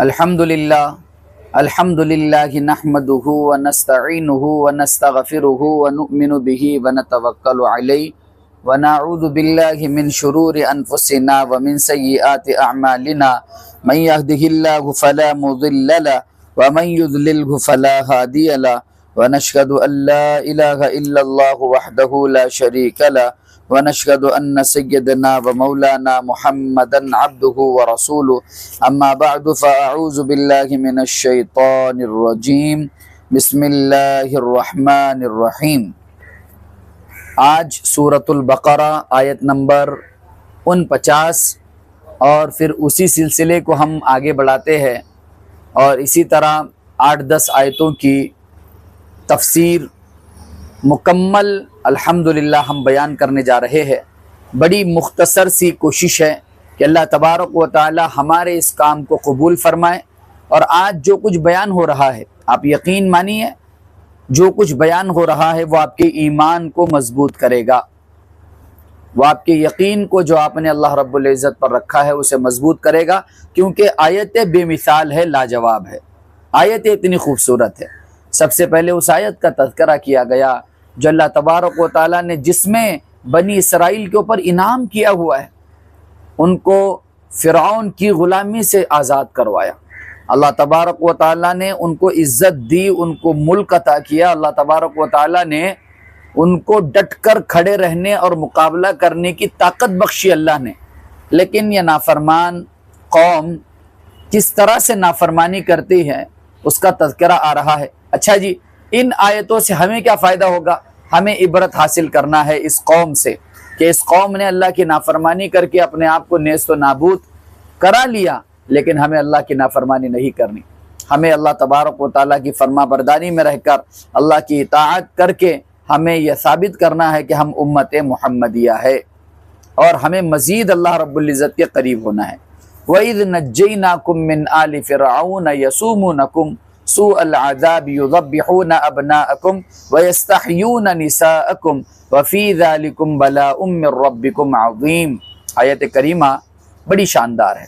अल्हम्दुलिल्लाह नहमदुहु व नस्तईनुहु व नस्तगफिरुहु व नुमिनु बिही व नतवक्कलु अलैहि व नऊज़ु बिल्लाहि मिन शुरूरि अनफुसिना व मिन सय्यिआति अअमालिना मन यहदिहिल्लाहु फला मुदिल्ल लहु व मन युद्लिलहु फला हादिय लहु व नशहदु अल्ला इलाहा इल्लल्लाहु वहदहु ला शरीका लहु व नशहदु अन्न सय्यदना व मौलाना मुहम्मदन अब्दुहु व रसूलुहु अम्मा बअदु फ़अऊज़ु बिल्लाहि मिनश शैतानिर रजीम बिस्मिल्लाहिर रहमानिर रहीम। आज सूरतुल बकरा आयत नंबर 49 और फिर उसी सिलसिले को हम आगे बढ़ाते हैं और इसी तरह 8-10 आयतों की तफसीर मुकम्मल अल्हम्दुलिल्लाह हम बयान करने जा रहे हैं। बड़ी मुख्तसर सी कोशिश है कि अल्लाह तबारक व तआला हमारे इस काम को कबूल फरमाए। और आज जो कुछ बयान हो रहा है, आप यकीन मानिए, जो कुछ बयान हो रहा है वो आपके ईमान को मजबूत करेगा, वो आपके यकीन को जो आपने अल्लाह रब्बुल इज़्ज़त पर रखा है उसे मजबूत करेगा। क्योंकि आयत बेमिसाल है, लाजवाब है, आयत इतनी खूबसूरत है। सबसे पहले उस आयत का तज़किरा किया गया जो अल्लाह तबारक व तआला ने जिसमें बनी इसराइल के ऊपर इनाम किया हुआ है, उनको फ़िरऔन की ग़ुलामी से आज़ाद करवाया। अल्लाह तबारक व तआला ने उनको इज़्ज़त दी, उनको मुल्क अता किया। अल्लाह तबारक व तआला ने उनको डट कर खड़े रहने और मुकाबला करने की ताकत बख्शी अल्लाह ने। लेकिन यह नाफरमान कौम किस तरह से नाफरमानी करती है उसका तज़किरा आ रहा है। अच्छा जी, इन आयतों से हमें क्या फ़ायदा होगा? हमें इबरत हासिल करना है इस कौम से कि इस कौम ने अल्लाह की नाफरमानी करके अपने आप को नेस्त व नाबूद करा लिया, लेकिन हमें अल्लाह की नाफरमानी नहीं करनी। हमें अल्लाह तबारक व तआला की फरमा बरदारी में रहकर अल्लाह की इताअत करके हमें यह साबित करना है कि हम उम्मत मुहम्मदिया है और हमें मज़ीद अल्लाह रब्बुल इज़्ज़त के करीब होना है। वइज़ नज्जैनाकुम मिन आलि फ़िरऔन यसूमुनकुम सूअल अज़ाब युज़ब्बिहूना अबनाअकुम व यस्तहयूना निसाअकुम व फ़ी ज़ालिकुम बलाउम मिन रब्बिकुम अज़ीम। आयत करीमा बड़ी शानदार है।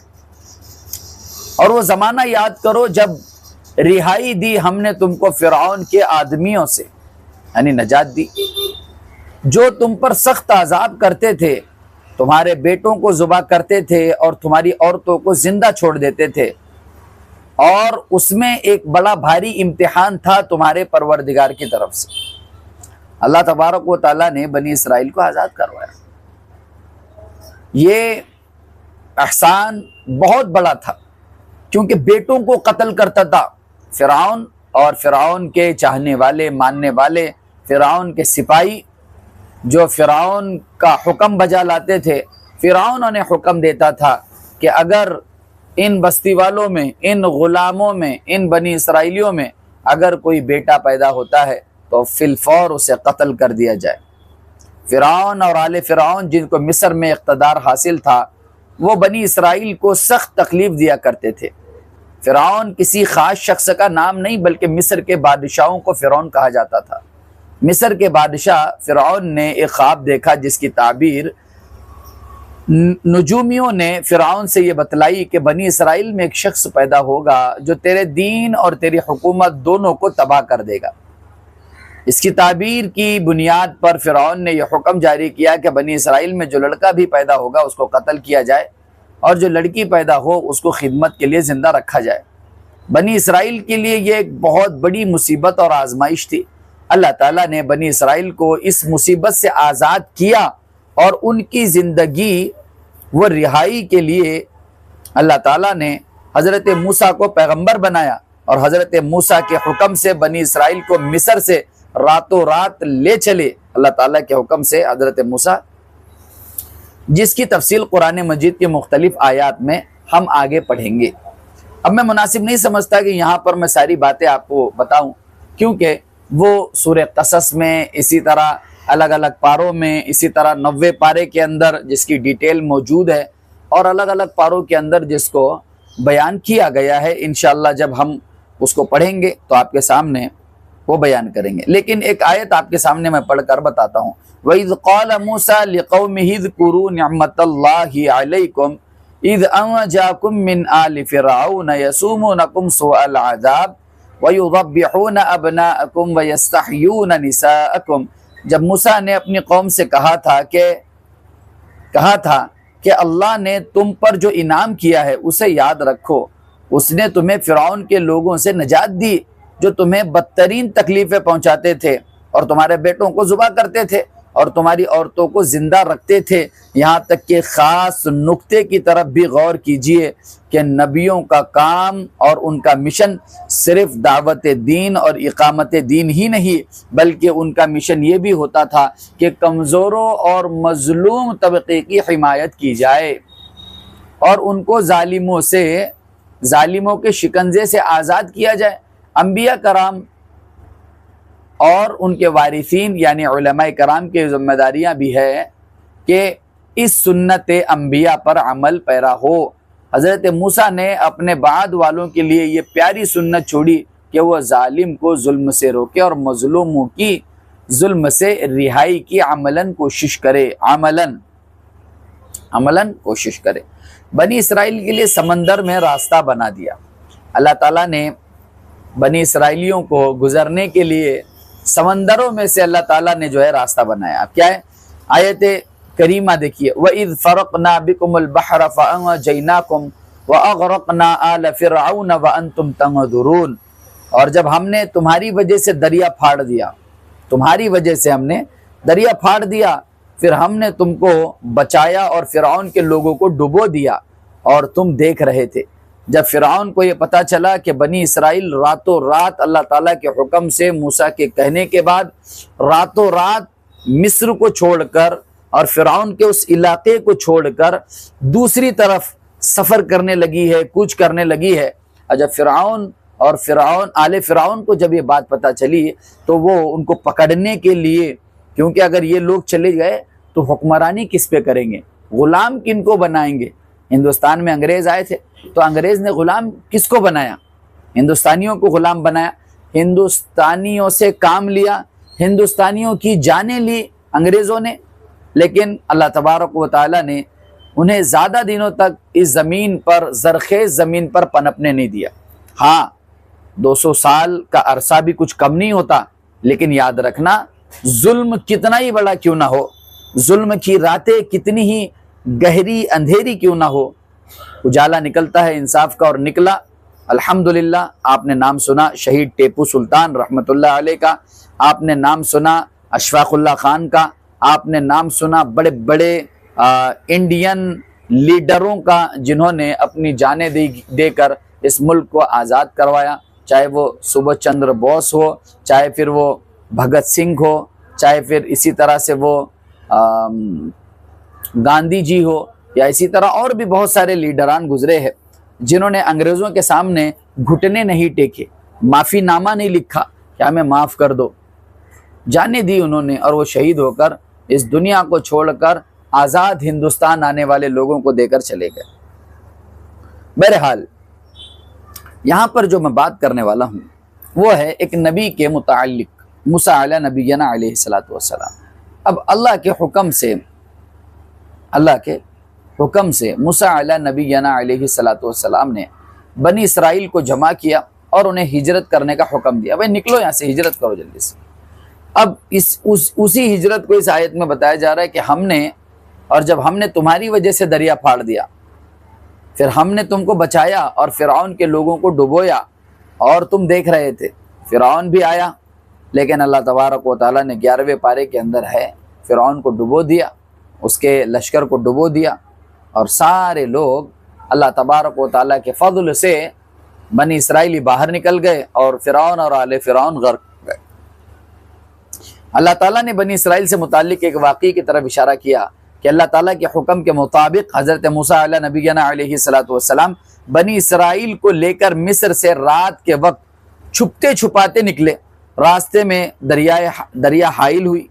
और वो ज़माना याद करो जब रिहाई दी हमने तुमको फ़िरऔन के आदमियों से, यानी नजात दी, जो तुम पर सख्त अज़ाब करते थे, तुम्हारे बेटों को ज़ुबा करते थे और तुम्हारी औरतों को जिंदा छोड़ देते थे। और उसमें एक बड़ा भारी इम्तिहान था तुम्हारे परवरदिगार की तरफ से। अल्लाह तबारक व तआला ने बनी इसराइल को आज़ाद करवाया। ये एहसान बहुत बड़ा था क्योंकि बेटों को कत्ल करता था फ़िरऔन और फ़िरऔन के चाहने वाले, मानने वाले, फ़िरऔन के सिपाही जो फ़िरऔन का हुक्म बजा लाते थे। फ़िरऔन ने हुक्म देता था कि अगर इन बस्ती वालों में, इन ग़ुलामों में, इन बनी इसराइलियों में अगर कोई बेटा पैदा होता है तो फिलफौर उसे कत्ल कर दिया जाए। फ़िरऔन और आले फ़िरऔन जिनको मिस्र में इक़्तिदार हासिल था, वो बनी इसराइल को सख्त तकलीफ़ दिया करते थे। फ़िरऔन किसी ख़ास शख्स का नाम नहीं, बल्कि मिस्र के बादशाहों को फ़िरऔन कहा जाता था। मिस्र के बादशाह फ़िरऔन ने एक ख्वाब देखा जिसकी ताबीर नजूमियों ने फ़िरऔन से ये बतलाई कि बनी इसराइल में एक शख्स पैदा होगा जो तेरे दीन और तेरी हुकूमत दोनों को तबाह कर देगा। इसकी ताबीर की बुनियाद पर फ़िरऔन ने यह हुक्म जारी किया कि बनी इसराइल में जो लड़का भी पैदा होगा उसको कत्ल किया जाए और जो लड़की पैदा हो उसको खिदमत के लिए ज़िंदा रखा जाए। बनी इसराइल के लिए ये एक बहुत बड़ी मुसीबत और आजमाइश थी। अल्लाह ताला ने बनी इसराइल को इस मुसीबत से आज़ाद किया और उनकी ज़िंदगी वो रिहाई के लिए अल्लाह ताला ने हज़रत मूसा को पैगंबर बनाया और हज़रत मूसा के हुक्म से बनी इसराइल को मिस्र से रातों रात ले चले। अल्लाह ताला के हुक्म से हज़रत मूसा, जिसकी तफसील कुरान मजीद के मुख्तलिफ आयात में हम आगे पढ़ेंगे। अब मैं मुनासिब नहीं समझता कि यहाँ पर मैं सारी बातें आपको बताऊँ, क्योंकि वो सूरह क़सस में, इसी तरह अलग अलग पारों में, इसी तरह 90 पारे के अंदर जिसकी डिटेल मौजूद है और अलग अलग पारों के अंदर जिसको बयान किया गया है। इंशाअल्लाह जब हम उसको पढ़ेंगे तो आपके सामने वो बयान करेंगे। लेकिन एक आयत आपके सामने मैं पढ़कर बताता हूँ। वइज़ क़ाल मूसा लिक़ौमिही ज़कुरू निअमतल्लाहि अलैकुम इद अजाकुम मिन आलि फिरऔन यसुमुनकुम सुअल अज़ाब व युज़ब्बिहून अबनाअकुम व यस्तहयून निसाअकुम। जब मूसा ने अपनी कौम से कहा था कि अल्लाह ने तुम पर जो इनाम किया है उसे याद रखो, उसने तुम्हें फिरौन के लोगों से निजात दी जो तुम्हें बदतरीन तकलीफें पहुंचाते थे और तुम्हारे बेटों को ज़ुबा करते थे और तुम्हारी औरतों को जिंदा रखते थे। यहाँ तक कि ख़ास नुक्ते की तरफ भी गौर कीजिए कि नबियों का काम और उनका मिशन सिर्फ दावत दीन और इकामत दीन ही नहीं, बल्कि उनका मिशन ये भी होता था कि कमज़ोरों और मज़लूम तबके की हिमायत की जाए और उनको जालिमों के शिकंजे से आज़ाद किया जाए। अंबिया कराम और उनके वारिसीन यानी उलमाए कराम की जिम्मेदारियां भी है कि इस सुन्नत अंबिया पर अमल पैरा हो। हज़रत मूसा ने अपने बाद वालों के लिए ये प्यारी सुन्नत छोड़ी कि वह जालिम को जुल्म से रोके और मजलूमों की जुल्म से रिहाई की अमलन कोशिश करे। बनी इसराइल के लिए समंदर में रास्ता बना दिया। अल्लाह ताला ने बनी इसराइलियों को गुजरने के लिए समंदरों में से अल्लाह ताला ने जो है रास्ता बनाया। अब क्या है आयत करीमा देखिए, व इज़ फ़रक़ना बिकुमुल बहर फ़अंजयनाकुम व अग़रक़ना आल फ़िरऔन व अंतुम तंज़ुरून। और जब हमने तुम्हारी वजह से दरिया फाड़ दिया, तुम्हारी वजह से हमने दरिया फाड़ दिया, फिर हमने तुमको बचाया और फ़िरऔन के लोगों को डुबो दिया और तुम देख रहे थे। जब फ़िरऔन को ये पता चला कि बनी इसराइल रातों रात अल्लाह ताला के हुक्म से मूसा के कहने के बाद रातों रात मिस्र को छोड़कर और फ़िरऔन के उस इलाके को छोड़कर दूसरी तरफ सफ़र करने लगी है, कूच करने लगी है। और जब फ़िरऔन आले फ़िरऔन को जब ये बात पता चली तो वो उनको पकड़ने के लिए, क्योंकि अगर ये लोग चले गए तो हुक्मरानी किस पे करेंगे, गुलाम किनको बनाएंगे। हिंदुस्तान में अंग्रेज़ आए थे तो अंग्रेज़ ने गुलाम किसको बनाया, हिंदुस्तानियों को गुलाम बनाया, हिंदुस्तानियों से काम लिया, हिंदुस्तानियों की जानें ली अंग्रेज़ों ने। लेकिन अल्लाह तबारक व तआला ने उन्हें ज़्यादा दिनों तक इस ज़मीन पर, ज़रख़ेज़ ज़मीन पर पनपने नहीं दिया। हाँ, 200 साल का अरसा भी कुछ कम नहीं होता, लेकिन याद रखना जुल्म कितना ही बड़ा क्यों ना हो, जुल्म की रातें कितनी ही गहरी अंधेरी क्यों ना हो, उजाला निकलता है इंसाफ का। और निकला अल्हम्दुलिल्लाह। आपने नाम सुना शहीद टीपू सुल्तान रहमतुल्लाह अलैह का, आपने नाम सुना अशफाकुल्लाह खान का, आपने नाम सुना बड़े बड़े इंडियन लीडरों का जिन्होंने अपनी जानें देकर इस मुल्क को आज़ाद करवाया, चाहे वो सुभाष चंद्र बोस हो, चाहे फिर वो भगत सिंह हो, चाहे फिर इसी तरह से वो गांधी जी हो, या इसी तरह और भी बहुत सारे लीडरान गुजरे हैं जिन्होंने अंग्रेज़ों के सामने घुटने नहीं टेके, माफ़ीनामा नहीं लिखा कि हमें माफ़ कर दो, जानें दी उन्होंने और वो शहीद होकर इस दुनिया को छोड़कर आज़ाद हिंदुस्तान आने वाले लोगों को देकर चले गए। बहरहाल यहाँ पर जो मैं बात करने वाला हूँ वो है एक नबी के मुताल्लिक, मूसा अला नबीना अलैहिस्सलातु वस्सलाम। अब अल्लाह के हुक्म से मूसा अला नबीना अलैहिस्सलातु वस्सलाम ने बनी इसराइल को जमा किया और उन्हें हिजरत करने का हुक्म दिया, भाई निकलो यहाँ से, हिजरत करो जल्दी से। अब उसी हिजरत को इस आयत में बताया जा रहा है कि जब हमने तुम्हारी वजह से दरिया फाड़ दिया, फिर हमने तुमको बचाया और फ़िरऔन के लोगों को डुबोया और तुम देख रहे थे। फ़िरऔन भी आया, लेकिन अल्लाह तबारक व तआला ने 11वें पारे के अंदर है फ़िरऔन को डुबो दिया, उसके लश्कर को डुबो दिया और सारे लोग अल्लाह तबारक व तआला के फ़ज़ल से बनी इसराइली बाहर निकल गए और फ़िरऔन और आले फ़िरऔन गर्क गए। अल्लाह ताला ने बनी इसराइल से मुताल्लिक एक वाक़ई की तरफ इशारा किया कि अल्लाह ताला के हुक्म के मुताबिक हज़रत मूसा अला नबीना अलैहिस्सलातु वस्सलाम बनी इसराइल को लेकर मिस्र से रात के वक्त छुपते छुपाते निकले। रास्ते में दरिया हाइल हुई,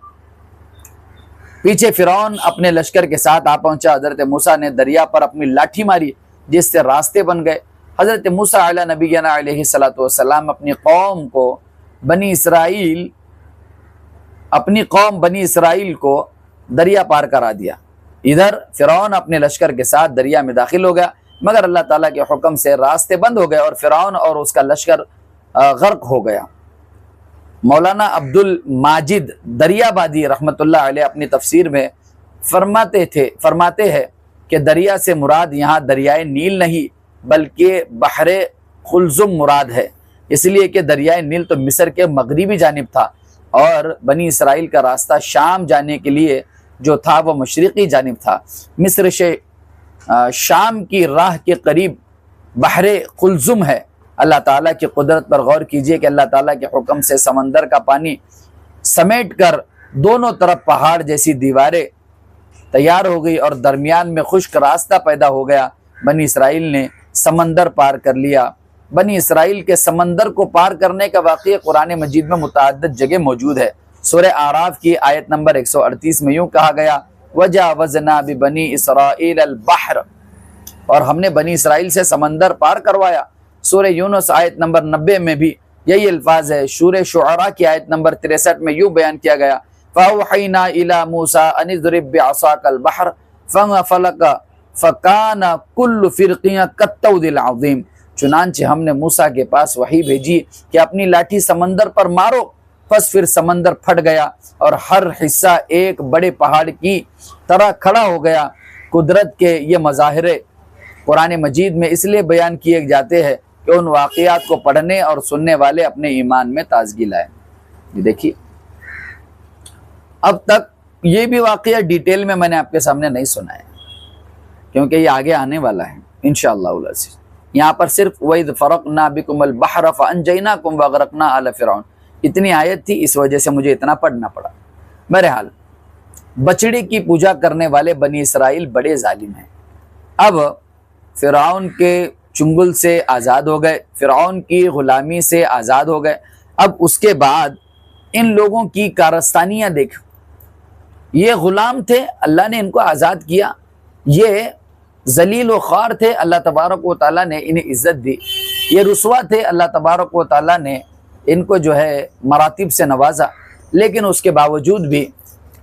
पीछे फ़िरऔन अपने लश्कर के साथ आ पहुंचा। हज़रत मूसा ने दरिया पर अपनी लाठी मारी जिससे रास्ते बन गए। हज़रत मूसा अला नबीना अलैहिस्सलातु वस्सलाम अपनी कौम बनी इसराइल को दरिया पार करा दिया। इधर फिरौन अपने लश्कर के साथ दरिया में दाखिल हो गया, मगर अल्लाह ताला के हुक्म से रास्ते बंद हो गए और फिरौन और उसका लश्कर गर्क हो गया। मौलाना अब्दुल माजिद दरियाबादी रहमतुल्लाह अलैह अपनी तफसीर में फरमाते हैं कि दरिया से मुराद यहाँ दरियाए नील नहीं बल्कि बहरे खुलजुम मुराद है, इसलिए कि दरियाए नील तो मिस्र के मगरिबी जानिब था और बनी इसराइल का रास्ता शाम जाने के लिए जो था वह मशरिकी जानिब था। मिस्र से शाम की राह के करीब बहरे खुलजुम है। अल्लाह ताला की कुदरत पर गौर कीजिए कि अल्लाह ताला के हुक्म से समंदर का पानी समेट कर दोनों तरफ पहाड़ जैसी दीवारें तैयार हो गई और दरमियान में खुश्क रास्ता पैदा हो गया। बनी इसराइल ने समंदर पार कर लिया। बनी इसराइल के समंदर को पार करने का वाक़या कुरान मजीद में मुतअद्दिद जगह मौजूद है। सूरह आराफ की आयत नंबर 138 में यूँ कहा गया, वजावज़ना बिबनी इसराइल अल बहर, और हमने बनी इसराइल से समंदर पार करवाया। सूरह यूनुस आयत नंबर 90 में भी यही अल्फाज है। सूरह शुअरा की आयत नंबर 63 में यूँ बयान किया गया, फ़अवहयना इला मूसा अन इज़रिब बिअसाकल बहर फंफलक फकाना कुल्लु फ़िरक़िन कत्तौदिल अज़ीम। चुनांचे हमने मूसा के पास वही भेजी कि अपनी लाठी समंदर पर मारो, बस फिर समंदर फट गया और हर हिस्सा एक बड़े पहाड़ की तरह खड़ा हो गया। कुदरत के ये मज़ाहिरे कुरान मजीद में इसलिए बयान किए जाते हैं कि उन वाक़ियात को पढ़ने और सुनने वाले अपने ईमान में ताजगी लाए। ये देखिए, अब तक ये भी वाक़या डिटेल में मैंने आपके सामने नहीं सुनाया क्योंकि ये आगे आने वाला है इंशाअल्लाह। यहाँ पर सिर्फ वइज़ फ़रक़ना बिकुमुल बहर फ़अनजयनाकुम वग़रक़ना आल फ़िरऔन इतनी आयत थी, इस वजह से मुझे इतना पढ़ना पड़ा। बहरहाल, बछड़े की पूजा करने वाले बनी इसराइल बड़े जालिम हैं। अब फ़िरऔन के चुंगल से आज़ाद हो गए, फ़िरऔन की ग़ुलामी से आज़ाद हो गए। अब उसके बाद इन लोगों की कारस्तानियाँ देख, ये ग़ुलाम थे, अल्लाह ने इनको आज़ाद किया, ये जलील व ख़ार थे, अल्लाह तबारक व तआला ने इन्हें इज़्ज़त दी। ये रुस्वा थे, अल्लाह तबारक व तआला ने इनको जो है मरातिब से नवाजा। लेकिन उसके बावजूद भी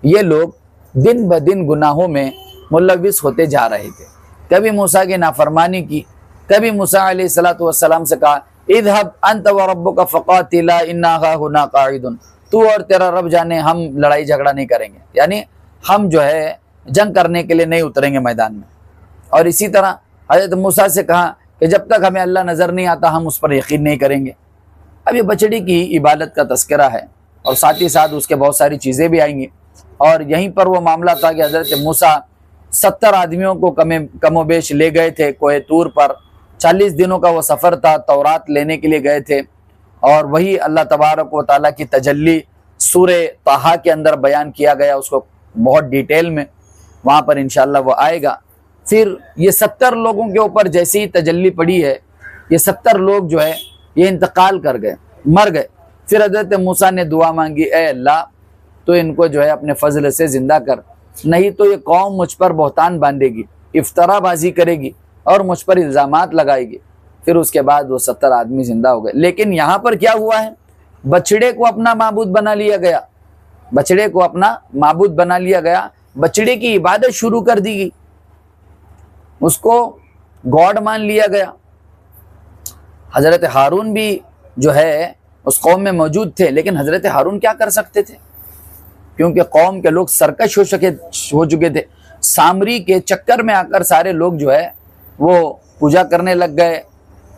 ये लोग दिन ब दिन गुनाहों में मुलव्विस होते जा रहे थे। कभी मूसा की नाफरमानी की, कभी मूसा अलैहिस्सलातु वस्सलाम से कहा, इज़हब अंत व रब्बुका फ़क़ातिला इन्ना हाहुना क़ाइदुन, तू और तेरा रब जाने, हम लड़ाई झगड़ा नहीं करेंगे, यानी हम जो है जंग करने के लिए नहीं उतरेंगे मैदान में। और इसी तरह हज़रत मूसा से कहा कि जब तक हमें अल्लाह नज़र नहीं आता हम उस पर यकीन नहीं करेंगे। अब ये बछड़ी की इबादत का तस्करा है और साथ ही साथ उसके बहुत सारी चीज़ें भी आएंगी। और यहीं पर वो मामला था कि हज़रत मूसा 70 आदमियों को कमोबेश ले गए थे कोहे तूर पर। 40 दिनों का वो सफ़र था, तौरात लेने के लिए गए थे। और वही अल्लाह तबारक व तआला की तजल्ली सूरे ताहा के अंदर बयान किया गया, उसको बहुत डिटेल में, वहाँ पर इंशाअल्लाह वो आएगा। फिर ये 70 लोगों के ऊपर जैसे ही तजल्ली पड़ी है, ये 70 लोग जो है ये इंतकाल कर गए, मर गए। फिर हज़रत मूसा ने दुआ मांगी, ए अल्लाह तो इनको जो है अपने फजल से ज़िंदा कर, नहीं तो ये कौम मुझ पर बहतान बांधेगी, इफ्तराबाजी करेगी और मुझ पर इल्ज़ामात लगाएगी। फिर उसके बाद वो 70 आदमी ज़िंदा हो गए। लेकिन यहाँ पर क्या हुआ है, बछड़े को अपना माबूद बना लिया गया, बछड़े को अपना माबूद बना लिया गया, बछड़े की इबादत शुरू कर दी गई, उसको गॉड मान लिया गया। हज़रत हारून भी जो है उस कौम में मौजूद थे, लेकिन हज़रत हारून क्या कर सकते थे क्योंकि कौम के लोग सरकश हो चुके थे। सामरी के चक्कर में आकर सारे लोग जो है वो पूजा करने लग गए।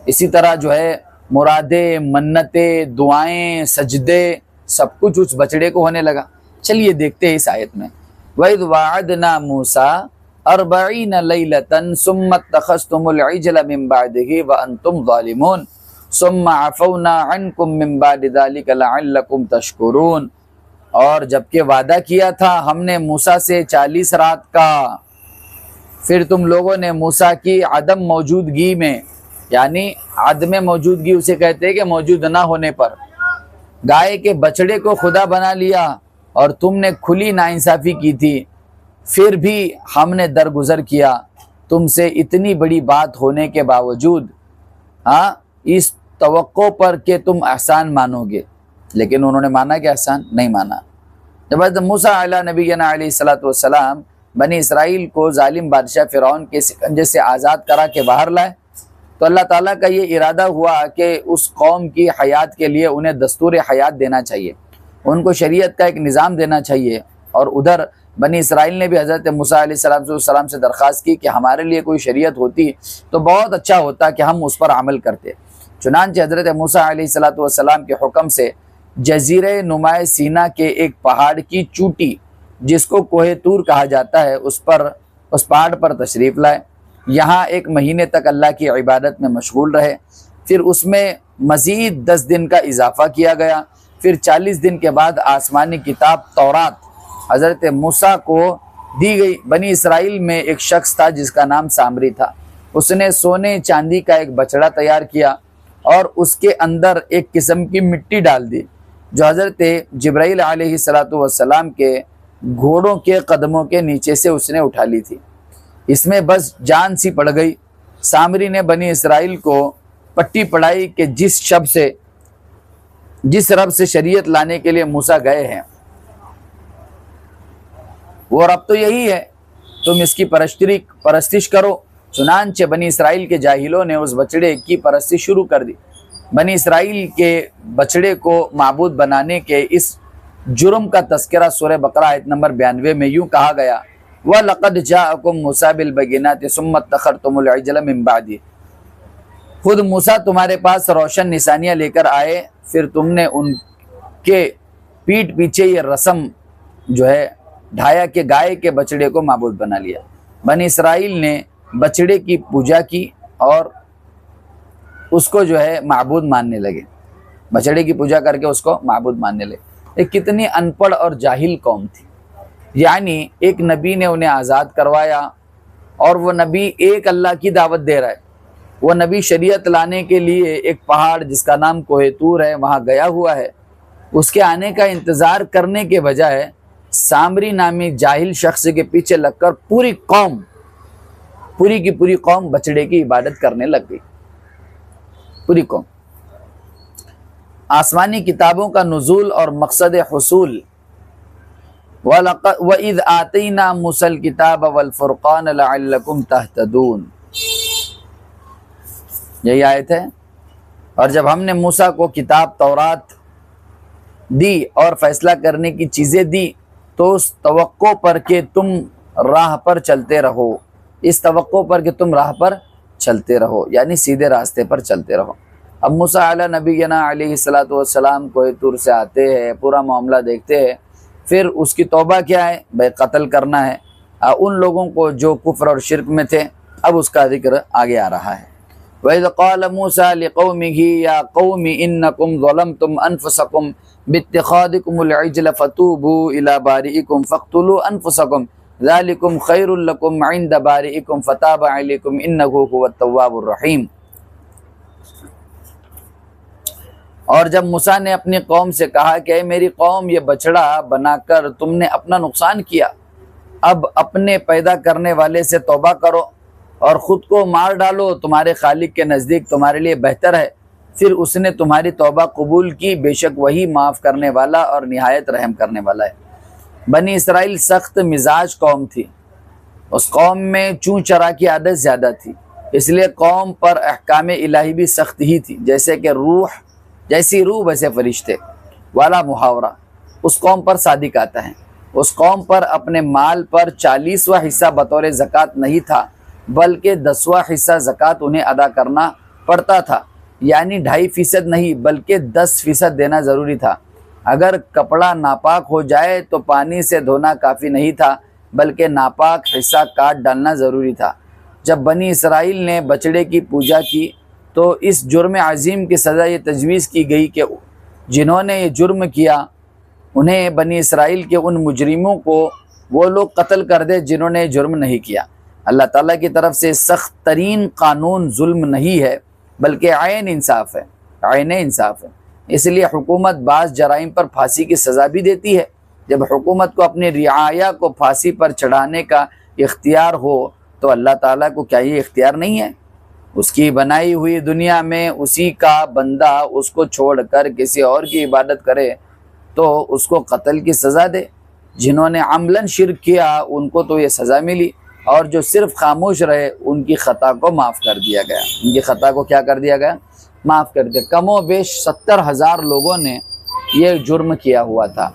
इसी तरह जो है मुरादे, मन्नते, दुआएं, सजदे सब कुछ उस बछड़े को होने लगा। चलिए देखते हैं इस आयत में, वइज़ वअदना मूसा 40 लैलतन सुम्मा इत्तखज़्तुमुल इजला मिन बअदिही व अंतुम ज़ालिमून सुम्मा अफ़ौना अन्कुम मिन बअदि ज़ालिका लअल्लकुम तशकुरून। और जबकि वादा किया था हमने मूसा से 40 रात का, फिर तुम लोगों ने मूसा की अदम मौजूदगी में, यानी आदम मौजूदगी उसे कहते हैं कि मौजूद ना होने पर, गाय के बछड़े को खुदा बना लिया और तुमने खुली नाइंसाफ़ी की थी। फिर भी हमने दरगुजर किया तुमसे इतनी बड़ी बात होने के बावजूद, हाँ, इस तवक्को पर कि तुम एहसान मानोगे। लेकिन उन्होंने माना कि एहसान नहीं माना। जब हज़रत मूसा अला नबीना अलैहिस्सलातु वस्सलाम बनी इसराइल को जालिम बादशाह फ़िरौन के शिकंजे से आज़ाद करा के बाहर लाए, तो अल्लाह ताला का ये इरादा हुआ कि उस कौम की हयात के लिए उन्हें दस्तूर हयात देना चाहिए, उनको शरीयत का एक निज़ाम देना चाहिए। और उधर बनी इसराइल ने भी हज़रत मूसा अलैहिस्सलाम से दरख्वास्त की कि हमारे लिए कोई शरीयत होती तो बहुत अच्छा होता कि हम उस पर अमल करते। चुनांचे हज़रत मूसा अलैहिस्सलाम के हुक्म से जज़ीरे नुमाए सीना के एक पहाड़ की चोटी, जिसको कोहे तूर कहा जाता है, उस पहाड़ पर तशरीफ़ लाए। यहाँ 1 महीने तक अल्लाह की इबादत में मशगूल रहे। फिर उसमें मज़ीद 10 दिन का इजाफ़ा किया गया। फिर 40 दिन के बाद आसमानी किताब तौरात हज़रत मूसा को दी गई। बनी इसराइल में एक शख्स था जिसका नाम सामरी था। उसने सोने चांदी का एक बछड़ा तैयार किया और उसके अंदर एक किस्म की मिट्टी डाल दी, जो हज़रत जिब्राइल अलैहिस्सलाम के घोड़ों के कदमों के नीचे से उसने उठा ली थी। इसमें बस जान सी पड़ गई। सामरी ने बनी इसराइल को पट्टी पढ़ाई कि जिस रब से शरीयत लाने के लिए मूसा गए हैं वो रब तो यही है, तुम इसकी परस्तिश करो। चुनांचे बनी इसराइल के जाहिलों ने उस बछड़े की परस्तिश शुरू कर दी। बनी इसराइल के बछड़े को माबूद बनाने के इस जुर्म का तस्करा सूरह बकरा आयत नंबर 92 में यूँ कहा गया, व लक़द जाअकुम मूसा बिल बय्यिनाति सुम्मा इत्तख़ज़्तुमुल इजला मिन बादी। खुद मूसा तुम्हारे पास रोशन निशानियाँ लेकर आए, फिर तुमने उनके पीठ पीछे ये रस्म जो है ढाया के गाय के बछड़े को माबूद बना लिया। बनी इसराइल ने बछड़े की पूजा की और उसको जो है माबूद मानने लगे, बछड़े की पूजा करके उसको माबूद मानने लगे। एक कितनी अनपढ़ और जाहिल कौम थी। यानी एक नबी ने उन्हें आज़ाद करवाया और वो नबी एक अल्लाह की दावत दे रहा है। वो नबी शरीयत लाने के लिए एक पहाड़ जिसका नाम कोहे तूर है वहाँ गया हुआ है। उसके आने का इंतज़ार करने के बजाय सामरी नामी जाहिल शख्स के पीछे लगकर पूरी की पूरी कौम बछड़े की इबादत करने लग गई। पूरी कौम। आसमानी किताबों का नुज़ूल और मकसद हुसूल, वइज़ आतैना मूसल किताब वल फुरक़ान लअल्लकुम तहतदून, यही आयत है। और जब हमने मूसा को किताब तौरात दी और फैसला करने की चीज़ें दी, तो उस तवक्को पर कि तुम राह पर चलते रहो, इस तवक्को पर कि तुम राह पर चलते रहो, यानी सीधे रास्ते पर चलते रहो। अब मूसा अला नबीना अलैहिस्सलातु वस्सलाम कोहे तूर से आते हैं, पूरा मामला देखते हैं। फिर उसकी तौबा क्या है? भाई कत्ल करना है उन लोगों को जो कुफ्र और शिरक में थे। अब उसका जिक्र आगे आ रहा है। वइज़ क़ाल मूसा लिक़ौमिही या क़ौमि इन्नकुम ज़लमतुम अनफुसकुम बित्तिख़ादिकुमुल इज्ल फ़तूबू इला बारिइकुम फ़क़्तुलू अनफुसकुम ज़ालिकुम ख़ैरुल लकुम इन्द बारिइकुम फ़ताब अलैकुम इन्नहु हुवत तव्वाबुर रहीम। और जब मूसा ने अपनी कौम से कहा कि मेरी कौम, ये बछड़ा बनाकर तुमने अपना नुकसान किया, अब अपने पैदा करने वाले से तौबा करो और ख़ुद को मार डालो, तुम्हारे खालिक के नज़दीक तुम्हारे लिए बेहतर है। फिर उसने तुम्हारी तौबा कबूल की, बेशक वही माफ़ करने वाला और निहायत रहम करने वाला है। बनी इसराइल सख्त मिजाज कौम थी। उस कौम में चूँ चरा की आदत ज़्यादा थी, इसलिए कौम पर अहकाम इलाही भी सख्त ही थी। जैसे कि जैसी रूह वैसे फरिश्ते वाला मुहावरा उस कौम पर सादिक आता है। उस कौम पर अपने माल पर 40वां हिस्सा बतौर ज़कात नहीं था, बल्कि 10वां हिस्सा ज़कात उन्हें अदा करना पड़ता था। यानी 2.5% नहीं बल्कि 10% देना ज़रूरी था। अगर कपड़ा नापाक हो जाए तो पानी से धोना काफ़ी नहीं था, बल्कि नापाक हिस्सा काट डालना ज़रूरी था। जब बनी इसराइल ने बछड़े की पूजा की तो इस जुर्म अजीम की सज़ा ये तजवीज़ की गई कि जिन्होंने ये जुर्म किया उन्हें बनी इसराइल के उन मुजरिमों को वो लोग कत्ल कर दे जिन्होंने जुर्म नहीं किया। अल्लाह ताला की तरफ से सख्त तरीन कानून जुल्म नहीं है बल्कि आयन इंसाफ है, आयन इंसाफ है। इसलिए हुकूमत बाज़ जराइम पर फांसी की सज़ा भी देती है। जब हुकूमत को अपनी रियाया को फांसी पर चढ़ाने का इख्तियार हो तो अल्लाह ताला को क्या ये इख्तियार नहीं है? उसकी बनाई हुई दुनिया में उसी का बंदा उसको छोड़कर किसी और की इबादत करे तो उसको कत्ल की सज़ा दे। जिन्होंने अमलन शिर्क किया उनको तो ये सज़ा मिली, और जो सिर्फ खामोश रहे उनकी ख़ता को माफ़ कर दिया गया। उनकी ख़ता को क्या कर दिया गया? माफ़ कर दिया। कमो बेश 70,000 लोगों ने ये जुर्म किया हुआ था।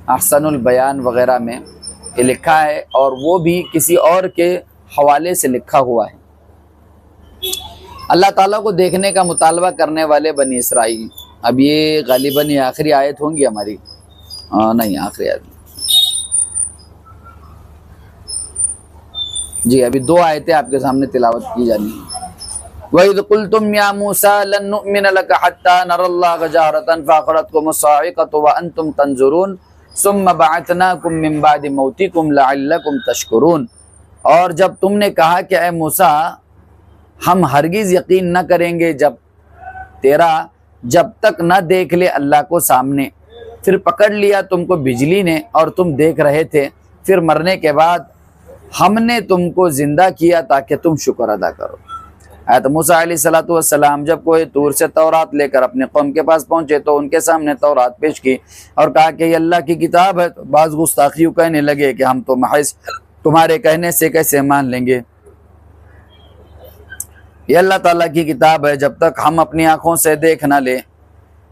अहसनुल बयान वग़ैरह में ये लिखा है, और वो भी किसी और के हवाले से लिखा हुआ है। अल्लाह ताला को देखने का मुतालबा करने वाले बनी इसराइल। अब ये गालिबन ये आखिरी आयत होंगी हमारी, नहीं आखिरी आयत जी, अभी 2 आयतें आपके सामने तिलावत की जानी है। वइज़ क़ुल्तुम या मूसा लन नुअमिन लक हत्ता नरल्लाह जहरतन फ़अख़ज़तकुम अस्साइक़तु व अंतुम तंज़ुरून सुम्मा बअथनाकुम मिन बअदि मौतिकुम लअल्लकुम तशकुरून। और जब तुमने कहा कि ए मूसा, हम हरगिज़ यकीन न करेंगे जब तक न देख ले अल्लाह को सामने। फिर पकड़ लिया तुमको बिजली ने और तुम देख रहे थे, फिर मरने के बाद हमने तुमको ज़िंदा किया ताकि तुम शुक्र अदा करो। आयत मूसा अलैहिस्सलातु वस्सलाम जब कोई तूर से तौरात लेकर अपने कौम के पास पहुँचे तो उनके सामने तौरात पेश की और कहा कि ये अल्लाह की किताब है। तो बाज़ गुस्ताखियों कहने लगे कि हम तो महज तुम्हारे कहने से कैसे मान लेंगे, ये अल्लाह ताला की किताब है, जब तक हम अपनी आँखों से देख ना ले।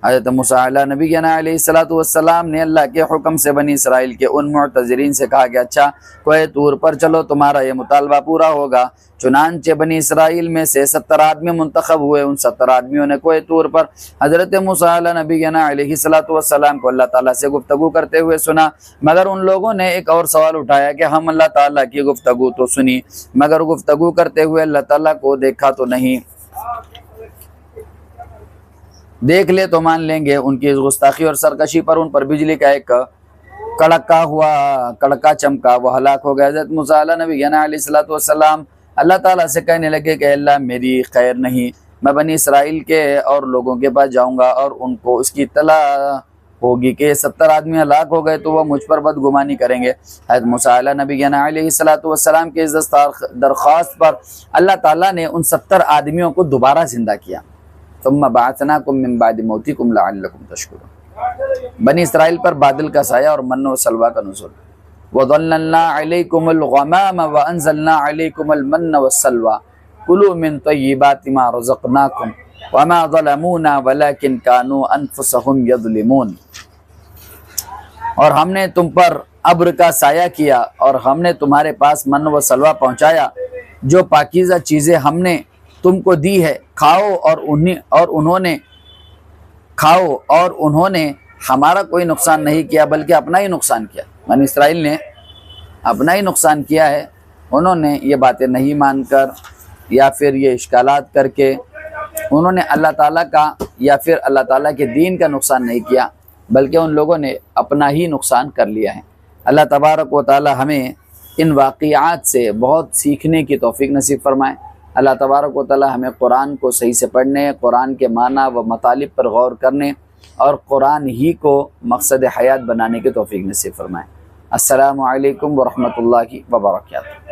हज़रत मूसा अलैहिस्सलातु वस्सलाम ने अल्लाह के हुक्म से बनी इसराइल के उन मुअतज़िरीन से कहा कि अच्छा कोई तूर पर चलो, तुम्हारा ये मुतालबा पूरा होगा। चुनांचे बनी इसराइल में से 70 आदमी मुंतखब हुए। उन 70 आदमियों ने कोई तूर पर हज़रत मूसा अलैहिस्सलातु वस्सलाम को अल्लाह ताला से गुफ्तगू करते हुए सुना। मगर उन लोगों ने एक और सवाल उठाया कि हम अल्लाह ताला की गुफ्तगू तो सुनी, मगर गुफ्तगू करते हुए अल्लाह ताला को देखा तो नहीं। देख ले तो मान लेंगे। उनकी इस गुस्ताखी और सरकशी पर उन पर बिजली का एक कड़का चमका, वो हलाक हो गया। हज़रत मूसा अलैहिस्सलातु वस्सलाम अल्लाह ताला से कहने लगे कि अल्लाह मेरी खैर नहीं, मैं बनी इसराइल के और लोगों के पास जाऊंगा और उनको इसकी इत्तला होगी कि 70 आदमी हलाक हो गए तो वह मुझ पर बदगुमानी करेंगे। हज़रत मूसा अलैहिस्सलातु वस्सलाम के इस दरख्वास्त पर अल्लाह ताला ने उन 70 आदमियों को दोबारा जिंदा किया। सुम्मा बअथनाकुम मिन बअदि मौतिकुम लअल्लकुम तशकुरून। बनी इसराइल पर बादल का साया और मन्न व सलवा का नुज़ूल। वज़ल्ललना अलैकुमुल गमाम व अंज़लना अलैकुमुल मन्न वस्सलवा कुलू मिन तय्यिबाति मा रज़क़नाकुम वमा ज़लमूना वलाकिन कानू अनफुसहुम यज़लिमून। और हमने तुम पर अब्र का साया किया और हमने तुम्हारे पास मन्न व सलवा पहुँचाया, जो पाकीज़ा चीज़ें हमने तुमको दी है। खाओ और उन्होंने हमारा कोई नुकसान नहीं किया बल्कि अपना ही नुकसान किया। बनी इसराइल ने अपना ही नुकसान किया है। उन्होंने ये बातें नहीं मानकर या फिर ये इश्कालात करके उन्होंने अल्लाह ताला का या फिर अल्लाह ताला के दीन का नुकसान नहीं किया, बल्कि उन लोगों ने अपना ही नुकसान कर लिया है। अल्लाह तबारक व तआला हमें इन वाक़ियात से बहुत सीखने की तौफ़ीक नसीब फरमाए। अल्लाह तबारक व तआला हमें कुरान को सही से पढ़ने, कुरान के माना व मतालिब पर गौर करने और कुरान ही को मकसद हयात बनाने की तौफ़ीक नसीब फरमाए। अस्सलामु अलैकुम व रहमतुल्लाहि व बरकातुहू।